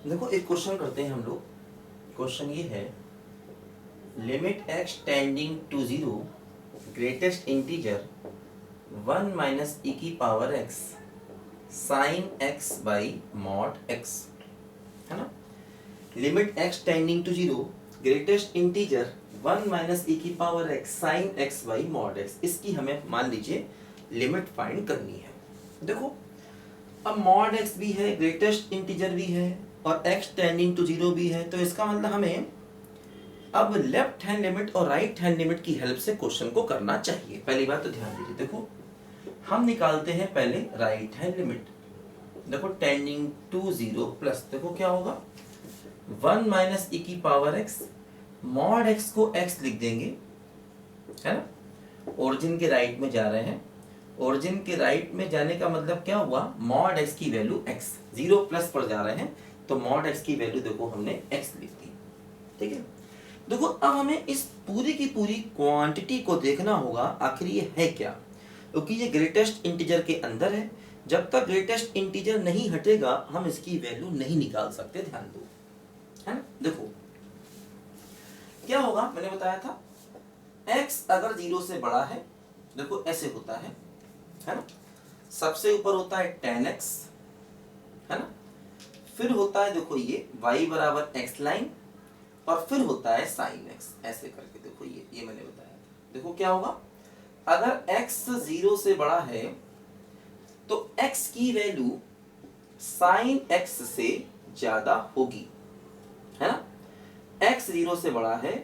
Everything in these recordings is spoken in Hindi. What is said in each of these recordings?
देखो एक क्वेश्चन करते हैं हम लोग। क्वेश्चन ये है, limit x tending to zero greatest integer 1 minus e की power x sine x by mod x, है ना। Limit x tending to zero greatest integer 1 minus e की power x sine x by mod x, इसकी हमें मान लीजिए लिमिट फाइंड करनी है। देखो अब मॉड एक्स भी है, ग्रेटेस्ट इंटीजर भी है और एक्स टेंडिंग टू जीरो भी है, तो इसका मतलब हमें अब लेफ्ट हैंड लिमिट और राइट हैंड लिमिट की हेल्प से क्वेश्चन को करना चाहिए। पहली बात तो ध्यान दीजिए, देखो हम निकालते हैं पहले राइट हैंड लिमिट। देखो टेंडिंग टू जीरो प्लस, देखो क्या होगा 1 माइनस ई की पावर एक्स, मॉड एक्स को एक्स लिख देंगे, है ना। ओरिजिन के राइट में जा रहे हैं, ओरिजिन के राइट में जाने का मतलब क्या हुआ, मॉड एक्स की वैल्यू एक्स, जीरो प्लस पर जा रहे हैं तो मॉड एक्स की वैल्यू देखो हमने एक्स लिख दी, ठीक है। देखो अब हमें इस पूरी की पूरी क्वांटिटी को देखना होगा आखिर ये है क्या, क्योंकि ये ग्रेटेस्ट इंटीजर के अंदर है। जब तक ग्रेटेस्ट इंटीजर नहीं हटेगा हम इसकी वैल्यू नहीं निकाल सकते, ध्यान दो, है ना। देखो क्या होगा, मैंने बताया था x अगर जीरो से बड़ा है, देखो ऐसे होता है ना। सबसे ऊपर होता है tan x, है ना। फिर होता है देखो ये y बराबर x लाइन, और फिर होता है sin x, ऐसे करके देखो ये मैंने बताया था। देखो क्या होगा, अगर x जीरो से बड़ा है तो x की वैल्यू sin x से ज्यादा होगी, है ना। x जीरो से बड़ा है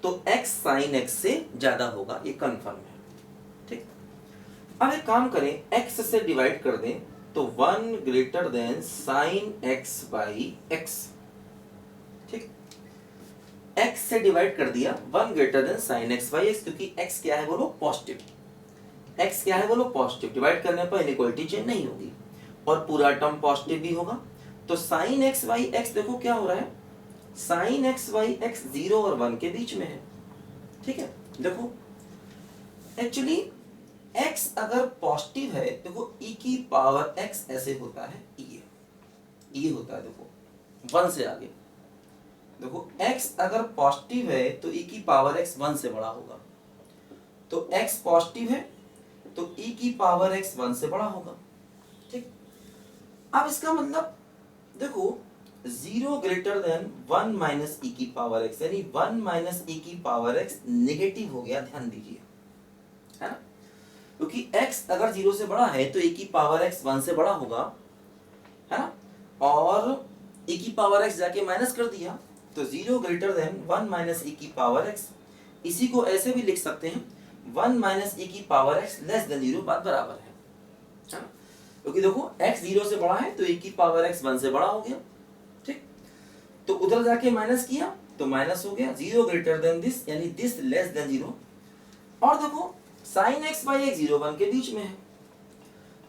तो x sin x से ज्यादा होगा, ये कंफर्म है, ठीक। अब एक काम करें, x से डिवाइड कर दें तो 1 greater than sine x by x, ठीक। x से डिवाइड कर दिया 1 greater than sine x by x, क्योंकि x क्या है बोलो पॉजिटिव, x क्या है बोलो पॉजिटिव, डिवाइड करने पर इनइक्वालिटी चेंज नहीं होगी और पूरा टर्म पॉजिटिव भी होगा। तो साइन x बाई x देखो क्या हो रहा है, साइन x बाई x 0 और 1 के बीच में है, ठीक है। देखो एक्चुअली x अगर पॉजिटिव है, देखो e की पावर x ऐसे होता है, ये होता है देखो 1 से आगे। देखो x अगर पॉजिटिव है तो e की पावर x 1 से बड़ा होगा, तो x पॉजिटिव है तो e की पावर x 1 से बड़ा होगा, ठीक। अब इसका मतलब देखो 0 ग्रेटर देन 1 माइनस ई की पावर x, यानी 1 माइनस ई की पावर x नेगेटिव हो गया, ध्यान दीजिए, है ना। क्योंकि x अगर 0 से बड़ा है तो e की पावर x 1 से बड़ा होगा, है ना। और e की पावर x जाके माइनस कर दिया तो 0 ग्रेटर देन 1 माइनस ई की पावर x, इसी को ऐसे भी लिख सकते हैं 1 माइनस ई की पावर x लेस देन 0, बात बराबर है ना। क्योंकि देखो x 0 से बड़ा है तो e की पावर x 1 से बड़ा हो गया, ठीक। तो उधर जाके माइनस किया तो माइनस हो गया, 0 ग्रेटर देन दिस यानी दिस लेस देन 0। और देखो साइन x बाई x 0 1 के बीच में है,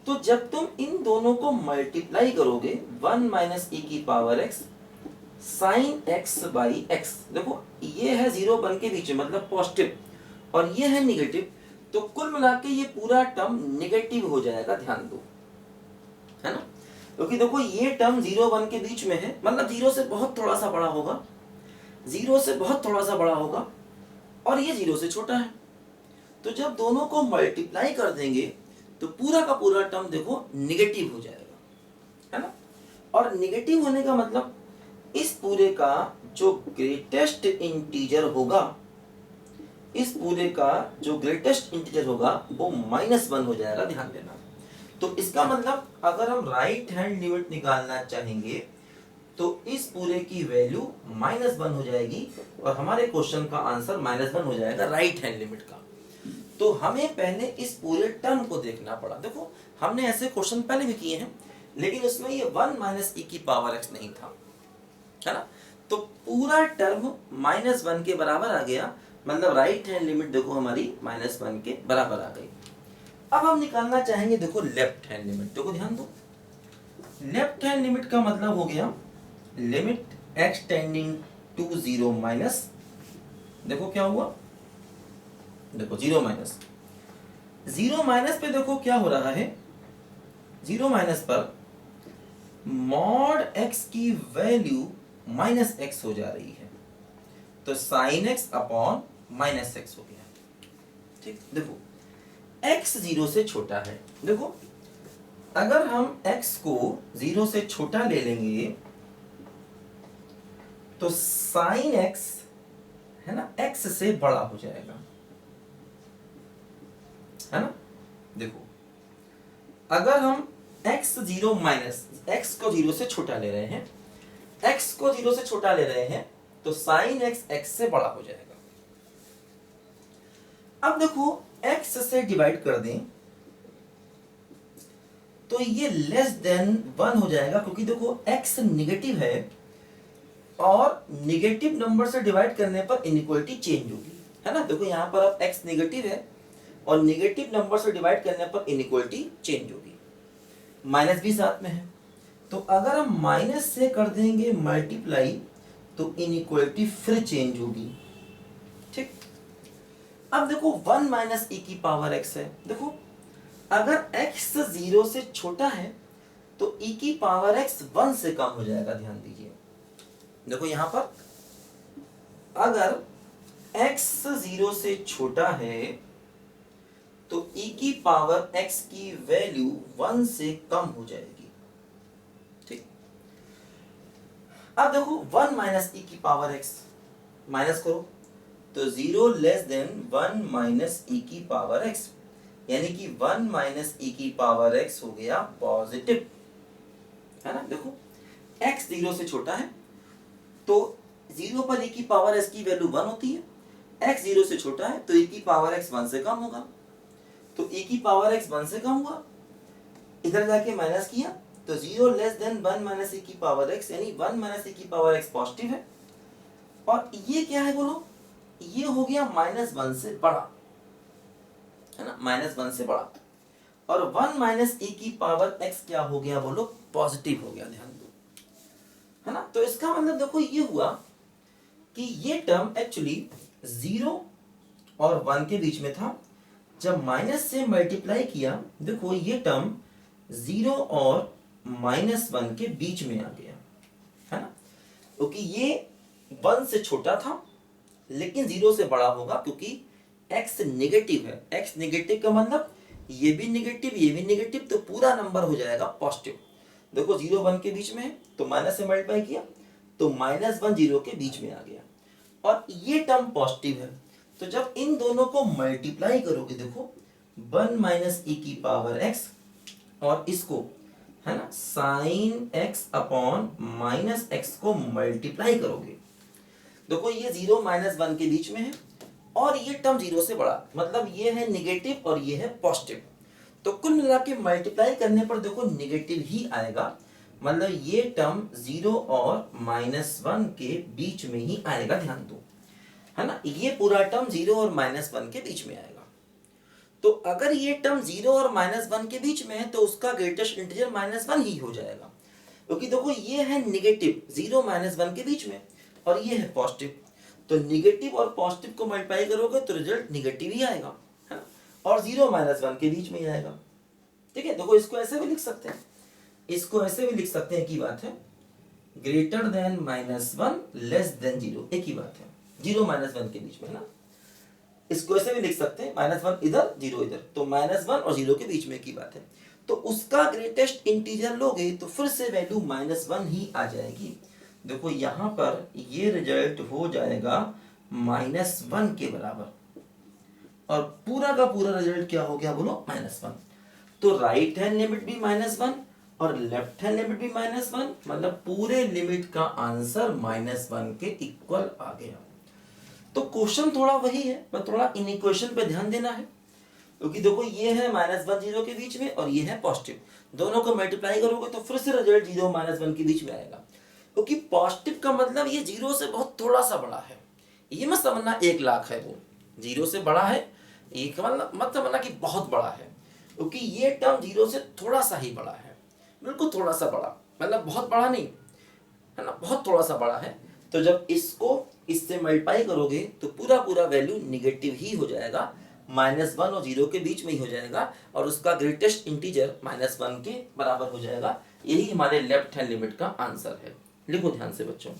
तो जब तुम इन दोनों को मल्टीप्लाई करोगे 1 माइनस ई की power x sine x by x, देखो ये है 0 1 के बीच में मतलब पॉजिटिव और ये है निगेटिव, तो कुल मिला के ये पूरा टर्म निगेटिव हो जाएगा, ध्यान दो, है ना। क्योंकि देखो ये टर्म 0 1 के बीच में है, मतलब 0 से बहुत थोड़ा सा बड़ा होगा, 0 से बहुत थोड़ा सा बड़ा होगा और ये 0 से छोटा है। तो जब दोनों को मल्टीप्लाई कर देंगे तो पूरा का पूरा टर्म देखो निगेटिव हो जाएगा, है ना। और निगेटिव होने का मतलब इस पूरे का जो ग्रेटेस्ट इंटीजर होगा, इस पूरे का जो ग्रेटेस्ट इंटीजर होगा वो -1 हो जाएगा, ध्यान देना। तो इसका मतलब अगर हम राइट हैंड लिमिट निकालना चाहेंगे तो इस पूरे की वैल्यू -1 हो जाएगी और हमारे क्वेश्चन का आंसर -1 हो जाएगा राइट हैंड लिमिट का। तो हमें पहले इस पूरे टर्म को देखना पड़ा। देखो हमने ऐसे क्वेश्चन पहले भी किए हैं लेकिन उसमें ये 1 माइनस ई की पावर x नहीं था, है ना। तो पूरा टर्म -1 के बराबर आ गया, मतलब राइट हैंड लिमिट देखो हमारी -1 के बराबर आ गई। अब हम निकालना चाहेंगे देखो लेफ्ट हैंड लिमिट, देखो ध्यान दो, लेफ्ट हैंड लिमिट का मतलब हो गया limit x tending to 0 minus, देखो क्या हुआ, देखो 0 माइनस, 0 माइनस पे देखो क्या हो रहा है, 0 माइनस पर मॉड एक्स की वैल्यू माइनस एक्स हो जा रही है, तो sine x upon minus x हो गया। ठीक, देखो x 0 से छोटा है। देखो अगर हम x को 0 से छोटा ले लेंगे तो साइन x है ना x से बड़ा हो जाएगा, है ना। देखो अगर हम x 0 माइनस x को 0 से छोटा ले रहे हैं, x को 0 से छोटा ले रहे हैं तो साइन x x से बड़ा हो जाएगा। अब देखो x से डिवाइड कर दें तो ये लेस देन 1 हो जाएगा, क्योंकि देखो x निगेटिव है और निगेटिव नंबर से डिवाइड करने पर इनइक्वालिटी चेंज होगी, है ना। देखो यहाँ पर अब x निगेटिव है और निगेटिव नंबर से डिवाइड करने पर इनइक्वालिटी चेंज होगी। माइनस भी साथ में है, तो अगर हम माइनस से कर देंगे मल्टीप्लाई तो इनइक्वालिटी फिर चेंज होगी। ठीक, अब देखो 1 माइनस e की पावर x है। देखो अगर x 0 से छोटा है तो e की पावर x 1 से कम हो जाएगा, ध्यान दीजिए। देखो यहां पर अगर x 0 से छोटा है तो e की पावर x की वैल्यू 1 से कम हो जाएगी। ठीक, अब देखो 1 माइनस e की पावर x माइनस करो तो 0 लेस देन 1 माइनस e की पावर x, यानी कि 1 माइनस e की पावर x हो गया पॉजिटिव, है ना। देखो x 0 से छोटा है तो 0 पर e की पावर s की वैल्यू 1 होती है, x 0 से छोटा है तो e की पावर x 1 से कम होगा, तो e की पावर x 1 से कम हुआ, इधर जाके माइनस किया तो 0 लेस देन 1 माइनस e की पावर x, यानी 1 माइनस e की पावर x पॉजिटिव है। और ये क्या है बोलो, ये हो गया -1 से बड़ा, है ना, -1 से बड़ा। और 1 माइनस e की पावर x क्या हो गया बोलो, पॉजिटिव हो गया, ध्यान दो, है ना। तो इसका मतलब देखो ये हुआ कि ये टर्म एक्चुअली 0 और 1 के बीच में था, जब माइनस से मल्टीप्लाई किया देखो ये टर्म 0 और -1 के बीच में आ गया, है ना, क्योंकि ये 1 से छोटा था लेकिन 0 से बड़ा होगा, क्योंकि x नेगेटिव है। x नेगेटिव का मतलब ये भी नेगेटिव ये भी नेगेटिव, तो पूरा नंबर हो जाएगा पॉजिटिव। देखो 0 1 के बीच में है तो माइनस से मल्टीप्लाई किया तो -1 0 के बीच में आ गया, और ये टर्म पॉजिटिव है, तो जब इन दोनों को मल्टीप्लाई करोगे देखो 1 माइनस e की पावर x और इसको, है ना, sine x upon minus x को मल्टीप्लाई करोगे, देखो ये 0 -1 के बीच में है और ये टर्म 0 से बड़ा, मतलब ये है निगेटिव और ये है पॉजिटिव, तो कुल मिला के मल्टीप्लाई करने पर देखो निगेटिव ही आएगा, मतलब ये टर्म 0 और -1 के बीच में ही आएगा, ध्यान दो, है ना। ये पूरा टर्म 0 और -1 के बीच में आएगा। तो अगर ये टर्म 0 और -1 के बीच में है तो उसका ग्रेटेस्ट इंटीजर -1 ही हो जाएगा, क्योंकि देखो ये है निगेटिव 0 -1 के बीच में और ये है पॉजिटिव, तो निगेटिव और पॉजिटिव को मल्टीप्लाई करोगे तो रिजल्ट निगेटिव ही आएगा, है ना, और 0 -1 के बीच में ही आएगा। ठीक है, देखो इसको ऐसे भी लिख सकते हैं, इसको ऐसे भी लिख सकते हैं, एक ही बात है, ग्रेटर देन -1 लेस देन 0, एक ही बात है, 0 -1 के बीच में, है ना। इसको ऐसे भी लिख सकते हैं, -1 इधर 0 इधर, तो -1 और 0 के बीच में की बात है, तो उसका ग्रेटेस्ट इंटीजर लोगे तो फिर से वैल्यू -1 ही आ जाएगी। देखो यहां पर ये रिजल्ट हो जाएगा -1 के बराबर, और पूरा का पूरा रिजल्ट क्या हो गया बोलो, -1। तो राइट हैंड लिमिट भी -1 और लेफ्ट हैंड लिमिट भी -1, मतलब पूरे लिमिट का आंसर -1 के इक्वल आ गया। तो क्वेश्चन थोड़ा वही है, पर थोड़ा इन इक्वेशन पे ध्यान देना है, क्योंकि देखो ये है -1 0 के बीच में और ये है पॉजिटिव, दोनों को मल्टीप्लाई करोगे तो फिर से रिजल्ट 0 -1 के बीच में आएगा, क्योंकि पॉजिटिव का मतलब ये 0 से बहुत थोड़ा सा बड़ा है, ये मत समझना 1 लाख है, वो 0 से बड़ा है, एक मतलब मत समझना कि बहुत बड़ा है, क्योंकि ये टर्म 0 से थोड़ा सा ही बड़ा है, बिल्कुल थोड़ा सा बड़ा, मतलब बहुत बड़ा नहीं, है ना, बहुत थोड़ा सा बड़ा है। तो जब इसको इससे मल्टीप्लाई करोगे तो पूरा पूरा वैल्यू निगेटिव ही हो जाएगा, -1 और 0 के बीच में ही हो जाएगा, और उसका ग्रेटेस्ट इंटीजर -1 के बराबर हो जाएगा, यही हमारे लेफ्ट हैंड लिमिट का आंसर है। लिखो ध्यान से बच्चों।